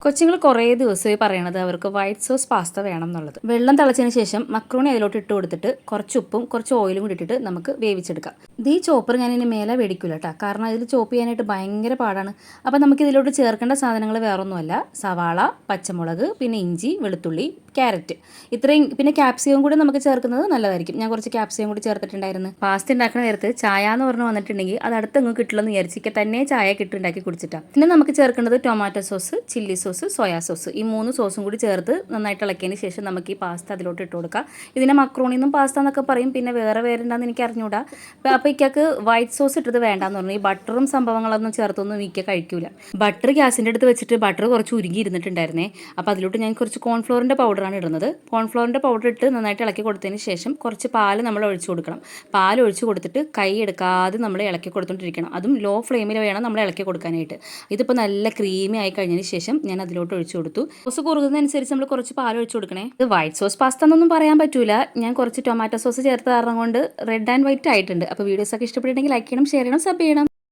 കൊച്ചുങ്ങൾ കുറേ ദിവസമായി പറയണത് അവർക്ക് വൈറ്റ് സോസ് പാസ്ത വേണം എന്നുള്ളത്. വെള്ളം തിളച്ചതിന് ശേഷം മക്രോണി അതിലോട്ട് ഇട്ട് കൊടുത്തിട്ട് കുറച്ച് ഉപ്പും കുറച്ച് ഓയിലും കൂടി ഇട്ടിട്ട് നമുക്ക് വേവിച്ചെടുക്കാം. ഈ ചോപ്പർ ഞാൻ ഇനി മേലെ മേടിക്കില്ല കേട്ടോ, കാരണം ഇതിൽ ചോപ്പ് ചെയ്യാനായിട്ട് ഭയങ്കര പാടാണ്. അപ്പോൾ നമുക്ക് ഇതിലോട്ട് ചേർക്കേണ്ട സാധനങ്ങൾ വേറൊന്നുമല്ല, സവാള, പച്ചമുളക്, പിന്നെ ഇഞ്ചി, വെളുത്തുള്ളി, ക്യാരറ്റ്, ഇത്രയും, പിന്നെ ക്യാപ്സിക്കം കൂടി നമുക്ക് ചേർക്കുന്നത് നല്ലതായിരിക്കും. ഞാൻ കുറച്ച് ക്യാപ്സിക്കം കൂടി ചേർത്തിട്ടുണ്ടായിരുന്നു. പാസ്ത ഉണ്ടാക്കുന്ന നേരത്ത് ചായ എന്ന് പറഞ്ഞ് വന്നിട്ടുണ്ടെങ്കിൽ അത് അടുത്തെങ്ങും കിട്ടില്ലെന്ന് വിചാരിച്ചിട്ട് തന്നെ ചായ കിട്ടുണ്ടാക്കി കുടിച്ചിട്ടാണ്. പിന്നെ നമുക്ക് ചേർക്കേണ്ടത് tomato sauce, chilli sauce, soya sauce, ഈ 3 സോസും കൂടി ചേർത്ത് നന്നായിട്ട് ഇളക്കിയതിന് ശേഷം നമുക്ക് ഈ പാസ്ത അതിലോട്ട് ഇട്ട് കൊടുക്കാം. ഇതിനെ മക്രോണി എന്നും പാസ്ത എന്നൊക്കെ പറയും, പിന്നെ വേറെ പേരുണ്ടാന്ന് എനിക്ക് അറിഞ്ഞൂടാ. അപ്പോൾ ഇക്കക്ക് വൈറ്റ് സോസ് ഇട്ടത് വേണ്ടാന്ന് പറഞ്ഞു. ഈ ബട്ടറും സംഭവങ്ങളൊന്നും ചേർത്തൊന്നും ഇക്ക കഴിക്കൂല. ബട്ടർ ഗ്യാസിൻ്റെ അടുത്ത് വെച്ചിട്ട് ബട്ടർ കുറച്ച് ഉരുകി ഇരുന്നിട്ടുണ്ടായിരുന്നേ. അപ്പോൾ അതിലോട്ട് ഞാൻ കുറച്ച് കോൺഫ്ലോറിൻ്റെ പൗഡറാണ് ഇടുന്നത്. കോൺഫ്ലോറിൻ്റെ പൗഡർ ഇട്ട് നന്നായിട്ട് ഇളക്കി കൊടുത്തതിന് ശേഷം കുറച്ച് പാല് നമ്മൾ ഒഴിച്ചു കൊടുക്കണം. പാൽ ഒഴിച്ച് കൊടുത്തിട്ട് കൈ എടുക്കാതെ നമ്മൾ ഇളക്കി കൊടുത്തോണ്ടിരിക്കണം. അതും ലോ ഫ്ലെയിമിൽ വേണം നമ്മൾ ഇളക്കി കൊടുക്കാനായിട്ട്. ഇതിപ്പോൾ നല്ല ക്രീമി ആയി കഴിഞ്ഞതിന് ശേഷം ഞാൻ അതിലോട്ട് ഒഴിച്ചു കൊടുത്തു. സോസ് കുറുകുന്നതനുസരിച്ച് നമ്മൾ കുറച്ച് പാൽ ഒഴിച്ചു കൊടുക്കണേ. ഇത് വൈറ്റ് സോസ് പാസ്ത എന്നൊന്നും പറയാൻ പറ്റൂല. ഞാൻ കുറച്ച് ടൊമാറ്റോ സോസ് ചേർത്ത് കാരണം കൊണ്ട് റെഡ് ആൻഡ് വൈറ്റ് ആയിട്ടുണ്ട്. അപ്പോൾ വീഡിയോസൊക്കെ ഇഷ്ടപ്പെട്ടിട്ടുണ്ടെങ്കിൽ ലൈക്ക് ചെയ്യണം, ഷെയർ ചെയ്യണം, സബ് ചെയ്യണം.